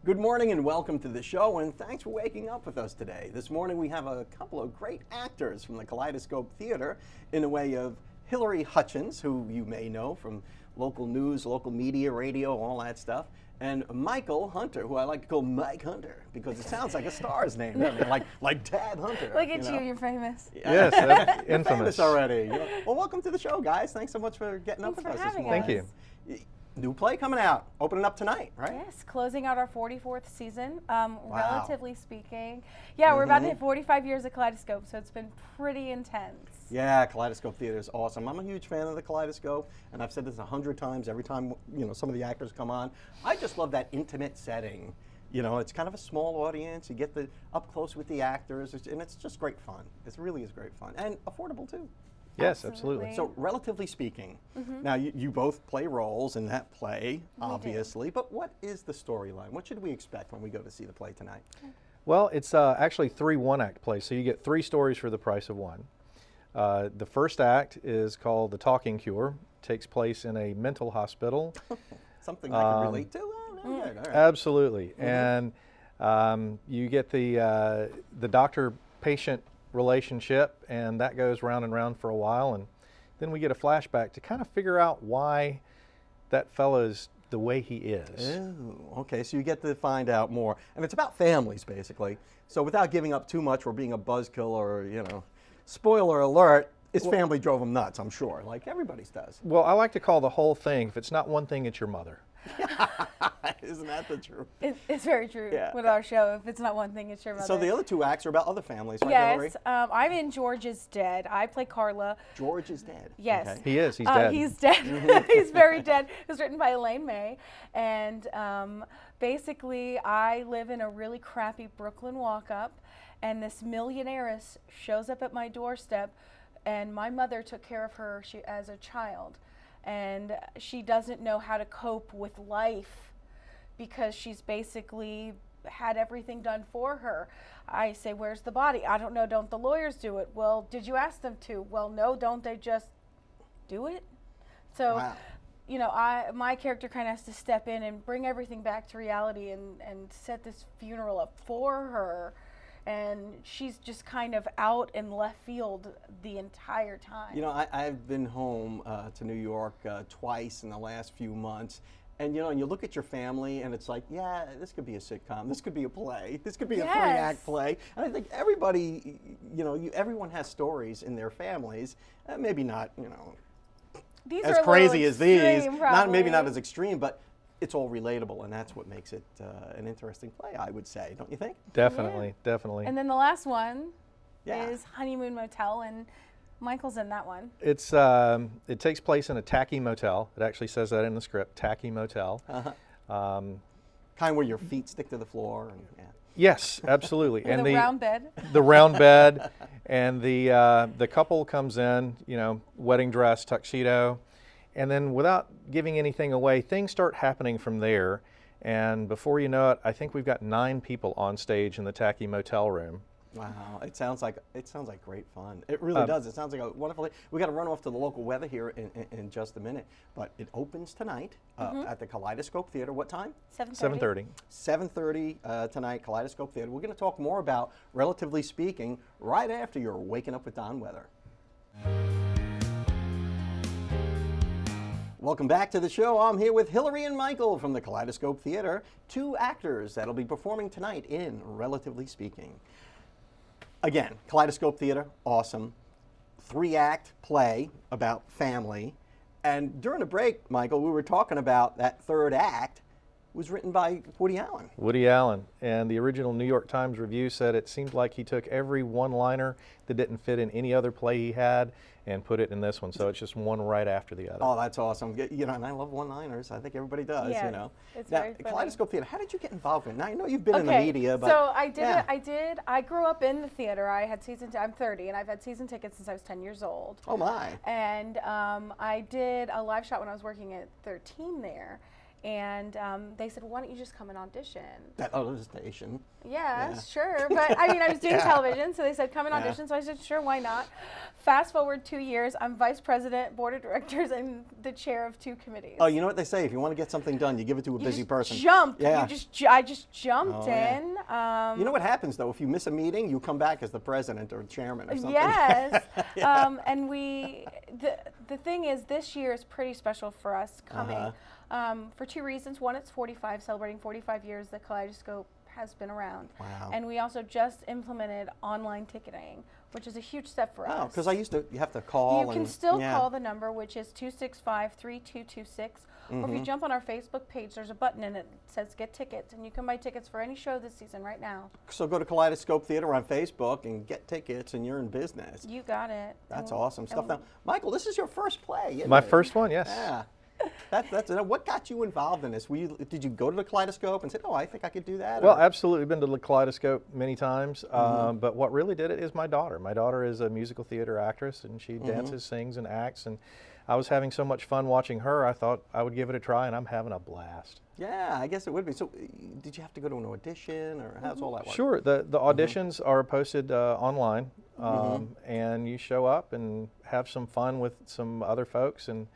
Good morning and welcome to the show, and thanks for waking up with us today. This morning we have a couple of great actors from the Kaleidoscope Theater in the way of Hillary Hutchins, who you may know from local news, local media, radio, all that stuff, and Michael Hunter, who I like to call Mike Hunter because it sounds like a star's name, doesn't it? Like Dad Hunter. Look at you, you're famous. Yes, that's You're infamous. famous already. Well, welcome to the show, guys. Thanks so much for getting up with us this morning. Thank you. New play coming out, opening up tonight, right? Yes, closing out our 44th season, relatively speaking. Yeah, we're about to hit 45 years of Kaleidoscope, so it's been pretty intense. Yeah, Kaleidoscope Theater is awesome. I'm a huge fan of the Kaleidoscope, and I've said this 100 times every time some of the actors come on. I just love that intimate setting. It's kind of a small audience. You get up close with the actors, and it's just great fun. It really is great fun, and affordable too. Yes, absolutely. So, relatively speaking, now you both play roles in that play, obviously, but what is the storyline? What should we expect when we go to see the play tonight? Well, it's actually 3 one-act plays, so you get 3 stories for the price of 1. The first act is called The Talking Cure. It takes place in a mental hospital. Something I can relate to? All right. Absolutely. And you get the doctor-patient relationship, and that goes round and round for a while, and then we get a flashback to kind of figure out why that fellow's the way he is. Oh, okay, so you get to find out more, and it's about families basically. So without giving up too much or being a buzzkill or spoiler alert, his family drove him nuts, I'm sure, like everybody's does. Well, I like to call the whole thing, if it's not one thing, it's your mother. Isn't that the truth? It's very true with our show. If it's not one thing, it's your mother. So the other 2 acts are about other families, right, Hillary? Yes, I'm in George is Dead. I play Carla. George is dead. Yes. Okay. He is. He's dead. He's dead. He's very dead. It was written by Elaine May. And basically, I live in a really crappy Brooklyn walk-up, and this millionairess shows up at my doorstep, and my mother took care of her as a child. And she doesn't know how to cope with life because she's basically had everything done for her. I say, where's the body? I don't know, don't the lawyers do it? Well, did you ask them to? Well, no, don't they just do it? So, wow. My character kind of has to step in and bring everything back to reality and set this funeral up for her. And she's just kind of out in left field the entire time. I've been home to New York twice in the last few months, and and you look at your family, and it's like, yeah, this could be a sitcom, this could be a play, this could be a 3-act play. And I think everybody, everyone has stories in their families, maybe not, these as are crazy as these, probably. not as extreme, but it's all relatable, and that's what makes it an interesting play, I would say, don't you think? Definitely, definitely. And then the last one is Honeymoon Motel, and Michael's in that one. It takes place in a tacky motel. It actually says that in the script, tacky motel. Kind where your feet stick to the floor. And, Yes, absolutely. And the round bed. The round bed, and the couple comes in, wedding dress, tuxedo. And then without giving anything away, things start happening from there. And before you know it, I think we've got 9 people on stage in the tacky motel room. Wow, it sounds like great fun. It really does. It sounds like a wonderful. We got to run off to the local weather here in just a minute, but it opens tonight at the Kaleidoscope Theater. What time? 7:30. 7:30 tonight, Kaleidoscope Theater. We're going to talk more about Relatively Speaking right after your Waking Up with Don weather. Welcome back to the show. I'm here with Hillary and Michael from the Kaleidoscope Theater, 2 actors that'll be performing tonight in Relatively Speaking. Again, Kaleidoscope Theater, awesome. 3-act play about family. And during the break, Michael, we were talking about that 3rd act was written by Woody Allen. Woody Allen. And the original New York Times review said it seemed like he took every one-liner that didn't fit in any other play he had and put it in this one. So it's just one right after the other. Oh, that's awesome. And I love one-liners. I think everybody does, It's now, very funny. Kaleidoscope Theater, how did you get involved in it? Now, I know you've been in the media, but... So I grew up in the theater. I had I'm 30, and I've had season tickets since I was 10 years old. Oh, my. And I did a live shot when I was working at 13 there. And they said, well, why don't you just come and audition? That other station. Yeah, sure. But I mean, I was doing television, so they said, come and audition. So I said, sure, why not? Fast forward 2 years, I'm vice president, board of directors, and the chair of 2 committees. Oh, you know what they say? If you want to get something done, you give it to a busy person. Jump. Yeah. I just jumped yeah. in. You know what happens, though? If you miss a meeting, you come back as the president or chairman or something. Yes. Yeah. And the thing is, this year is pretty special for us coming. For 2 reasons. One, it's celebrating 45 years the Kaleidoscope has been around. Wow. And we also just implemented online ticketing, which is a huge step for us. Oh, because you have to call. You can still call the number, which is 265-3226. Or if you jump on our Facebook page, there's a button and it says get tickets, and you can buy tickets for any show this season right now. So go to Kaleidoscope Theater on Facebook and get tickets, and you're in business. You got it. That's awesome stuff. Now, Michael, this is your first play, isn't My it? first one, yes. Yeah. That's what got you involved in this? Did you go to the Kaleidoscope and say, "Oh, I think I could do that"? Well, absolutely. Been to the Kaleidoscope many times, but what really did it is my daughter. My daughter is a musical theater actress, and she dances, sings, and acts. And I was having so much fun watching her. I thought I would give it a try, and I'm having a blast. Yeah, I guess it would be. So, did you have to go to an audition, or how's all that work? Sure. The auditions are posted online, and you show up and have some fun with some other folks, and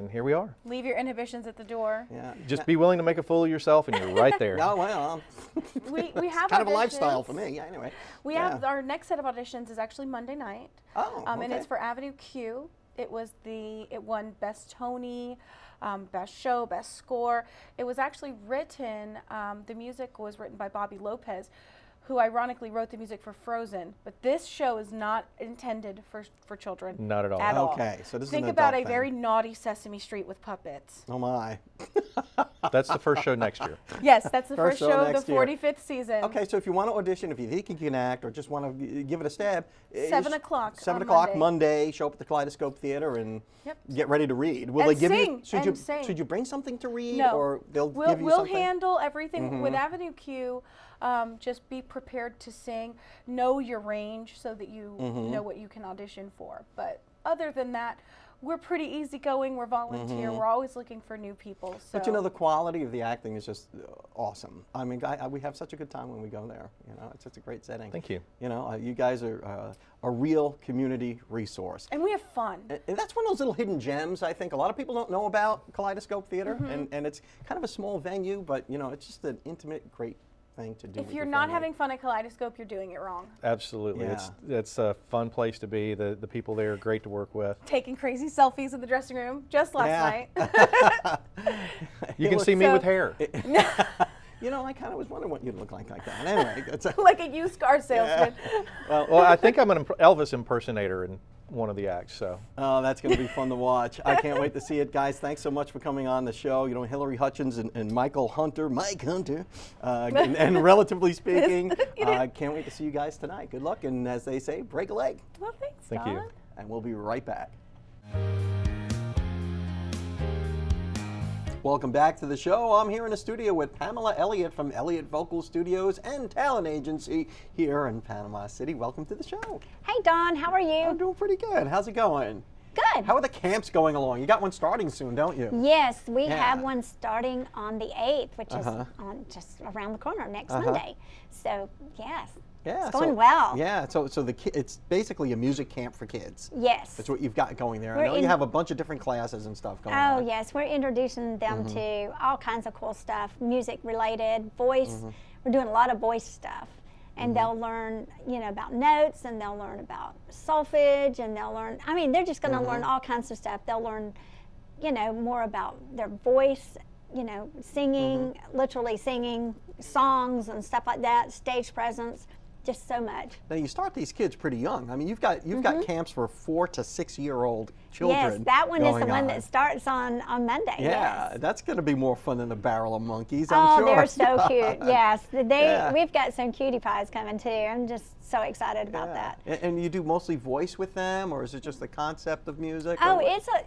here we are. Leave your inhibitions at the door. Yeah. Just be willing to make a fool of yourself, and you're right there. Oh, well. We have kind of a auditions. lifestyle for me. Yeah, anyway. We have our next set of auditions is actually Monday night. Oh, okay. And it's for Avenue Q. It won Best Tony, Best Show, Best Score. It was actually written, the music was written by Bobby Lopez, who ironically wrote the music for Frozen. But this show is not intended for children. Not at all. Okay, so this Think is an about adult a very thing. naughty Sesame Street with puppets. Oh, my. That's the first show next year. Yes, that's the First first show show of next the year. 45th season. Okay, so if you want to audition, if you think you can act or just want to give it a stab, 7 o'clock 7 on o'clock Monday. Show up at the Kaleidoscope Theater and Yep. get ready to read. Will And they give sing, you? Should sing. you bring something to read, No. or they'll We'll give you something? We'll handle everything with Avenue Q. Just be prepared to sing. Know your range so that you know what you can audition for. But other than that, we're pretty easygoing. We're volunteer. We're always looking for new people. So. But you know, the quality of the acting is just awesome. I mean, we have such a good time when we go there. You know, it's just a great setting. Thank you. You know, you guys are a real community resource. And we have fun. And that's one of those little hidden gems, I think. A lot of people don't know about Kaleidoscope Theater, and it's kind of a small venue, but, you know, it's just an intimate, great thing to do. If with you're your not family. having fun at Kaleidoscope, you're doing it wrong. Absolutely. Yeah. It's a fun place to be. The people there are great to work with. Taking crazy selfies in the dressing room just last night. You can see me with hair. You know, I kind of was wondering what you'd look like that. Anyway, it's Like a used car salesman. Well, I think I'm an Elvis impersonator in one of the acts. So. Oh, that's going to be fun to watch. I can't wait to see it, guys. Thanks so much for coming on the show. You know, Hillary Hutchins and Mike Hunter, and relatively speaking, can't wait to see you guys tonight. Good luck, and as they say, break a leg. Well, thanks, Thank Don. you. And we'll be right back. Welcome back to the show. I'm here in the studio with Pamela Elliott from Elliott Vocal Studios and Talent Agency here in Panama City. Welcome to the show. Hey Don, how are you? I'm doing pretty good. How's it going? Good. How are the camps going along? You got one starting soon, don't you? Yes, we Yeah. have one starting on the 8th, which is on just around the corner next Monday. So, yes. Yeah, It's going well. Yeah, so it's basically a music camp for kids. Yes. That's what you've got going there. We're I know you in- have a bunch of different classes and stuff going Oh, on. yes. We're introducing them to all kinds of cool stuff, music related, voice. We're doing a lot of voice stuff. And they'll learn, you know, about notes, and they'll learn about solfege, and they'll learn, I mean, they're just going to learn all kinds of stuff. They'll learn, you know, more about their voice, you know, singing, literally singing songs and stuff like that, stage presence. Just so much. Now you start these kids pretty young. I mean, you've got camps for 4 to 6 year old children. Yes, that one is the going one on. that starts on Monday. Yeah, Yes. that's going to be more fun than a barrel of monkeys, I'm sure. Oh, they're so cute. Yes, Yeah. we've got some cutie pies coming too. I'm just so excited about Yeah. that. And you do mostly voice with them, or is it just the concept of music? Oh, or what?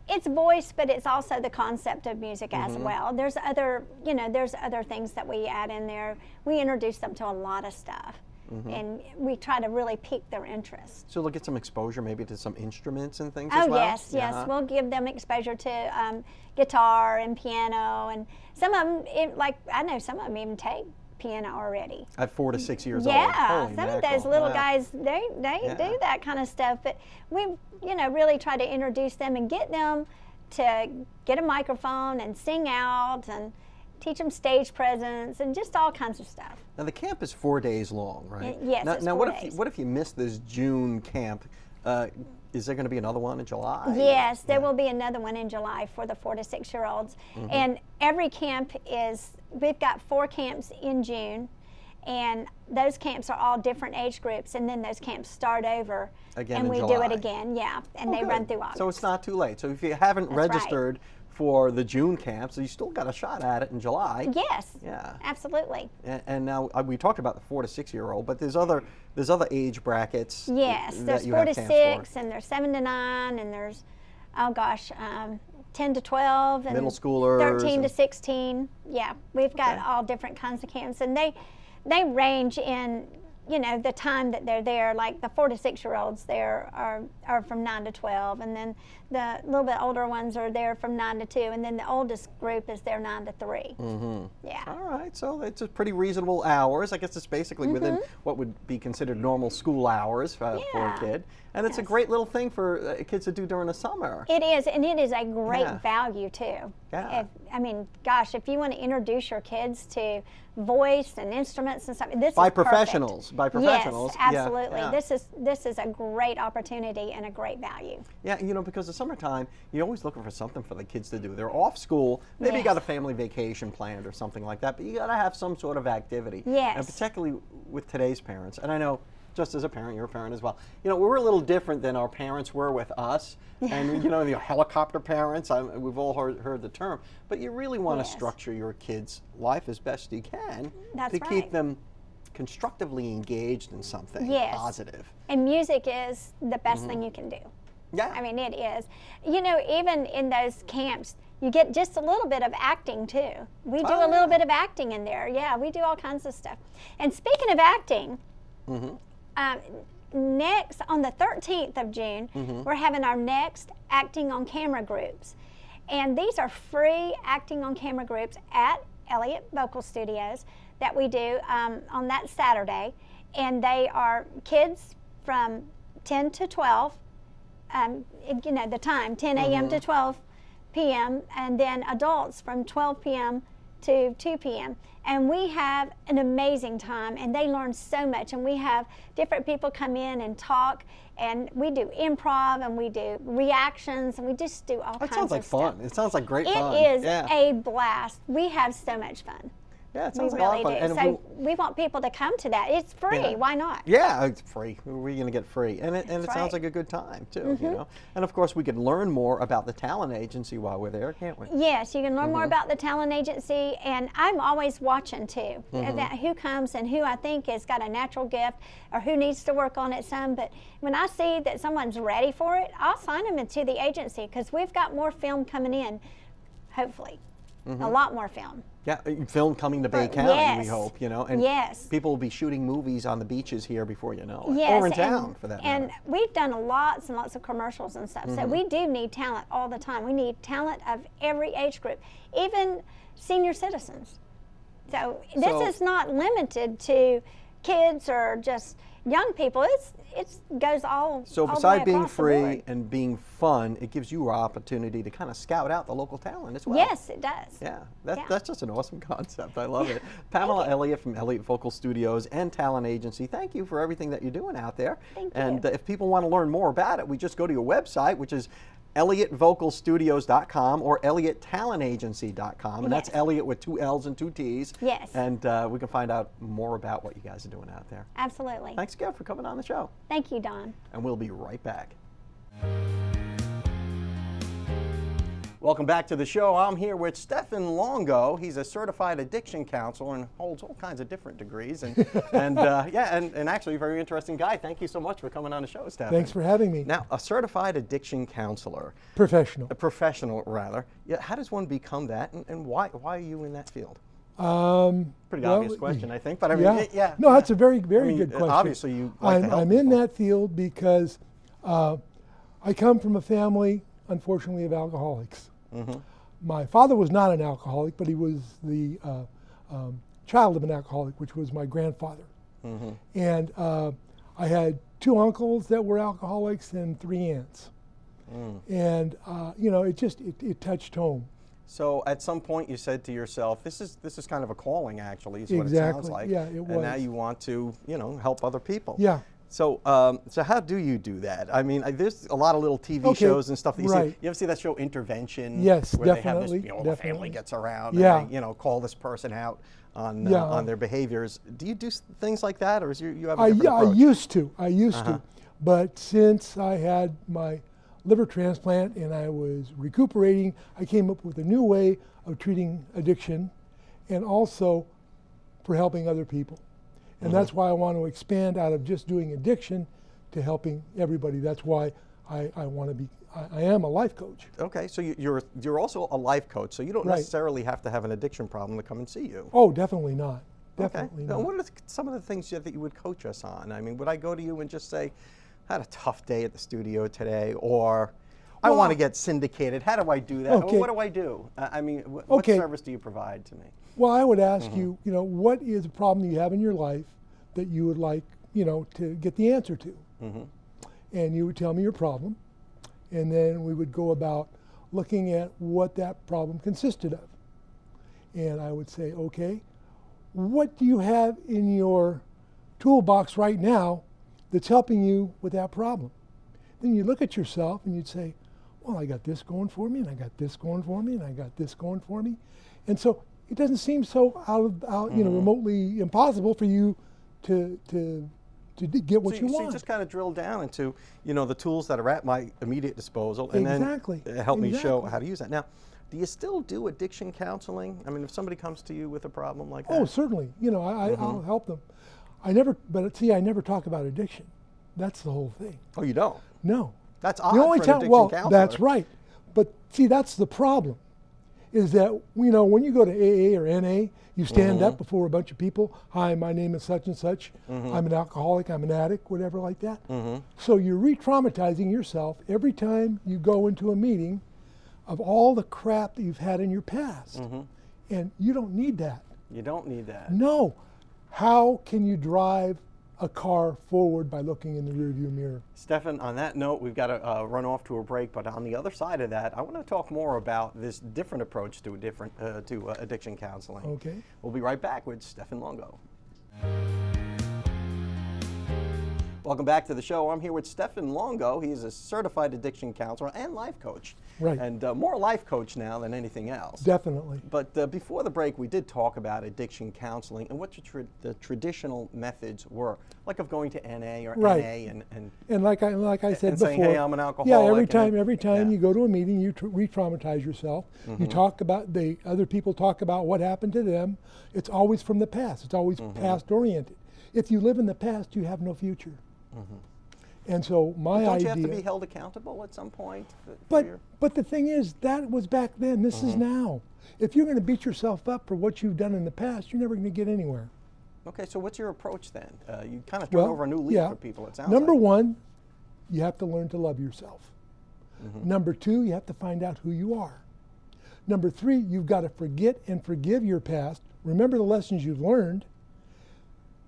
it's voice, but it's also the concept of music as Mm-hmm. well. There's other things that we add in there. We introduce them to a lot of stuff. and we try to really pique their interest. So they'll get some exposure maybe to some instruments and things Oh, as well? yes, yes. We'll give them exposure to guitar and piano, and some of them, I know some of them even take piano already. At 4 to 6 years old? Yeah, Holy some of mackerel. those little Wow. guys, they do that kind of stuff. But we, really try to introduce them and get them to get a microphone and sing out and teach them stage presence and just all kinds of stuff. Now the camp is 4 days long, right? Yes, Now, it's now 4 what days. if you miss this June camp? Is there going to be another one in July? Yes, there will be another one in July for the 4 to 6 year olds. And every camp we've got 4 camps in June, and those camps are all different age groups, and then those camps start over. Again and in we do July. it again, yeah, and Oh, they good. run through August. So it's not too late. So if you haven't That's right. registered for the June camp, so you still got a shot at it in July. Yes, Yeah. absolutely. And now we talked about the 4 to 6 year old, but there's other age brackets. Yes, that there's you 4 have to camps 6, and there's 7 to 9, and there's, 10 to 12, and Middle schoolers 13 to and- 16. Yeah, we've got Okay. all different kinds of camps, and they range in, the time that they're there. Like the 4 to 6 year olds there are from 9 to 12, and then the little bit older ones are there from 9 to 2, and then the oldest group is there 9 to 3. Mm-hmm. Yeah. All right, so it's a pretty reasonable hours. I guess it's basically within what would be considered normal school hours for a Yeah. kid. And it's a Yes. great little thing for kids to do during the summer. It is, and it is a great Yeah. value too. Yeah. If you want to introduce your kids to voice and instruments and stuff, this By is perfect. professionals, by professionals. Yes, Yeah, absolutely. yeah. This is a great opportunity and a great value. Yeah, because the summertime, you're always looking for something for the kids to do. They're off school, maybe you Yes. got a family vacation planned or something like that, but you got to have some sort of activity. Yes. And particularly with today's parents, and I know just as a parent, you're a parent as well. We're a little different than our parents were with us, and the helicopter parents. We've all heard the term, but you really want to Yes. structure your kids' life as best you can That's to keep right. them constructively engaged in something Yes. positive. And music is the best thing you can do. Yeah. I mean, it is. Even in those camps, you get just a little bit of acting too. We do Oh, a little yeah. bit of acting in there. Yeah, we do all kinds of stuff. And speaking of acting, next on the 13th of June, we're having our next acting on camera groups. And these are free acting on camera groups at Elliott Vocal Studios that we do on that Saturday. And they are kids from 10 to 12, the time, 10 a.m. to 12 p.m., and then adults from 12 p.m. to 2 p.m. And we have an amazing time, and they learn so much. And we have different people come in and talk, and we do improv, and we do reactions, and we just do all That kinds sounds like of stuff. fun. It sounds like great fun. It is Yeah. a blast. We have so much fun. Yeah, it We sounds like a lot really of fun. do. And So we want people to come to that. It's free. Yeah. Why not? yeah, it's free. We're going to get free. And it sounds right. Mm-hmm. like a good time, too, And, of course, we can learn more about the talent agency while we're there, can't we? Yes, you can learn Mm-hmm. more about the talent agency, and I'm always watching too Mm-hmm. about who comes and who I think has got a natural gift or who needs to work on it some. But when I see that someone's ready for it, I'll sign them into the agency because we've got more film coming in, hopefully, Mm-hmm. a lot more film. Yeah, film coming to Bay County, we yes. hope, And Yes. people will be shooting movies on the beaches here before you know it. Yes, Or in town, for that and matter. we've done lots and lots of commercials and stuff. Mm-hmm. So we do need talent all the time. We need talent of every age group, even senior citizens. So this So- is not limited to kids or just young people. It goes all. So all the besides way being across the free board. and being fun, it gives you an opportunity to kind of scout out the local talent as well. Yes, it does. Yeah, Yeah. that's just an awesome concept. I love it. Pamela Elliott from Elliott Vocal Studios and Talent Agency, thank you for everything that you're doing out there. Thank And you. if people want to learn more about it, we just go to your website, which is ElliottVocalStudios.com or ElliottTalentAgency.com. And that's Yes. Elliott with 2 L's and 2 T's. Yes. And we can find out more about what you guys are doing out there. Absolutely. Thanks again for coming on the show. Thank you, Don. And we'll be right back. Welcome back to the show. I'm here with Stephen Longo. He's a certified addiction counselor and holds all kinds of different degrees. And actually a very interesting guy. Thank you so much for coming on the show, Stephen. Thanks for having me. Now, a certified addiction counselor, Professional. a professional rather. Yeah, how does one become that, and why are you in that field? Pretty well, obvious question, I think, but I mean, yeah. yeah. No, that's a very, very I mean, good question. Obviously, you like to help I'm in people. that field because I come from a family, unfortunately, of alcoholics. Mm-hmm. My father was not an alcoholic, but he was the child of an alcoholic, which was my grandfather. Mm-hmm. And I had 2 uncles that were alcoholics and 3 aunts. And you know, it touched home. So at some point you said to yourself, this is kind of a calling, actually, is what it Exactly. sounds like. Yeah, it And now was. you want to, help other people. Yeah. So so how do you do that? I mean, there's a lot of little TV Okay, shows and stuff that you see. right. You ever see that show Intervention? Yes, where definitely, they have this, the family definitely. gets around Yeah. and they, call this person out on Yeah. on their behaviors. Do you do things like that, or is you have a I different approach? I used to, but since I had my liver transplant and I was recuperating, I came up with a new way of treating addiction, and also for helping other people. And that's why I want to expand out of just doing addiction to helping everybody. That's why I want to be. I am a life coach. Okay, so you're also a life coach, so you don't Right. necessarily have to have an addiction problem to come and see you. Oh, definitely not. Definitely Now, not. what are some of the things that you would coach us on? I mean, would I go to you and just say, I had a tough day at the studio today, or I Well, want to get syndicated. How do I do that? Okay. What do I do? I mean, what Okay. service do you provide to me? Well, I would ask you, what is a problem you have in your life that you would like, to get the answer to? And you would tell me your problem, and then we would go about looking at what that problem consisted of. And I would say, okay, what do you have in your toolbox right now that's helping you with that problem? Then you look at yourself and you'd say, well, I got this going for me, and I got this going for me, and I got this going for me. And so it doesn't seem so remotely impossible for you to get what So you so want. you just kind of drill down into, the tools that are at my immediate disposal, and Exactly. then help me show Exactly. how to use that. Now, do you still do addiction counseling? I mean, if somebody comes to you with a problem like that? Oh, certainly. I'll help them. I never talk about addiction. That's the whole thing. Oh, you don't? No. That's odd The only for an time, addiction well, counselor. that's right. But see, that's the problem. Is that when you go to AA or NA, you stand up before a bunch of people. Hi, my name is such and such. I'm an alcoholic. I'm an addict. Whatever like that. So you're re-traumatizing yourself every time you go into a meeting of all the crap that you've had in your past, and you don't need that. You don't need that. No. How can you drive a car forward by looking in the rearview mirror? Stefan, on that note, we've got to run off to a break, but on the other side of that, I want to talk more about this different approach to addiction counseling. Okay. We'll be right back with Stefan Longo. Welcome back to the show. I'm here with Stefan Longo. He's a certified addiction counselor and life coach. Right. And more life coach now than anything else. Definitely. But before the break, we did talk about addiction counseling and what the traditional methods were, like of going to NA or Right. NA And like I said and before, saying, hey, I'm an alcoholic. yeah, every and time yeah. you go to a meeting, you re-traumatize yourself. You talk about other people talk about what happened to them. It's always from the past. It's always past oriented. If you live in the past, you have no future. And so my Don't idea. you have to be held accountable at some point? But the thing is, that was back then. This is now. If you're going to beat yourself up for what you've done in the past, you're never going to get anywhere. Okay, so what's your approach then? You kind of turn over a new leaf for people, it sounds Number like. one, you have to learn to love yourself. Number two, you have to find out who you are. Number three, you've got to forget and forgive your past. Remember the lessons you've learned.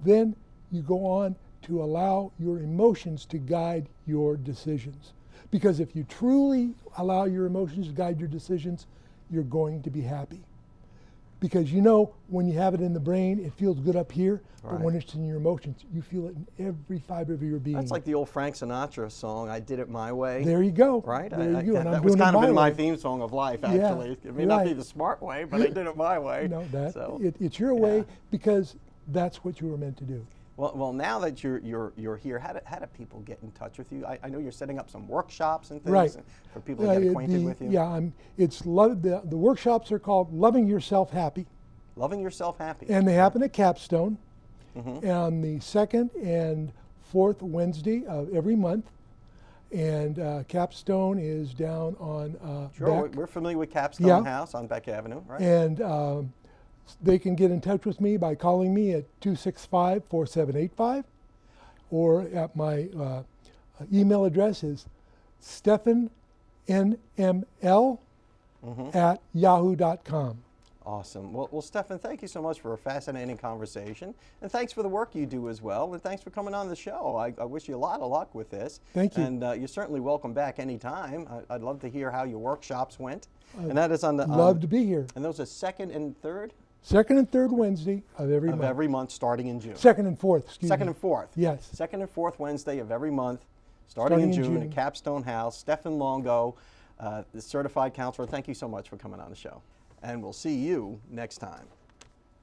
Then you go on to allow your emotions to guide your decisions. Because if you truly allow your emotions to guide your decisions, you're going to be happy. Because when you have it in the brain, it feels good up here, but when it's in your emotions, you feel it in every fiber of your being. That's like the old Frank Sinatra song, I Did It My Way. There you go. Right? There you go. And that I'm was doing kind it of my been my way. theme song of life, Yeah, actually. It may not be right. the smart way, but I did it my way. No, So, it's your way because that's what you were meant to do. Well, now that you're here, how do people get in touch with you? I know you're setting up some workshops and things Right. for people to get acquainted with you. Yeah, the workshops are called Loving Yourself Happy, Loving Yourself Happy. and they happen at Capstone on the 2nd and 4th Wednesday of every month. And Capstone is down on Sure, Beck. we're familiar with Capstone Yeah. House on Beck Avenue, right? And They can get in touch with me by calling me at 265-4785, or at my email address is stephanNML@yahoo.com. Awesome. Well, Stephan, thank you so much for a fascinating conversation, and thanks for the work you do as well, and thanks for coming on the show. I wish you a lot of luck with this. Thank you. And you're certainly welcome back anytime. I'd love to hear how your workshops went. And that is on the Love to be here. And those are second and third Second and third Wednesday of every month. every month, starting in June. Second and fourth, excuse Second me. and fourth. Yes. Second and fourth Wednesday of every month, starting in June at Capstone House. Stephan Longo, the certified counselor. Thank you so much for coming on the show, and we'll see you next time.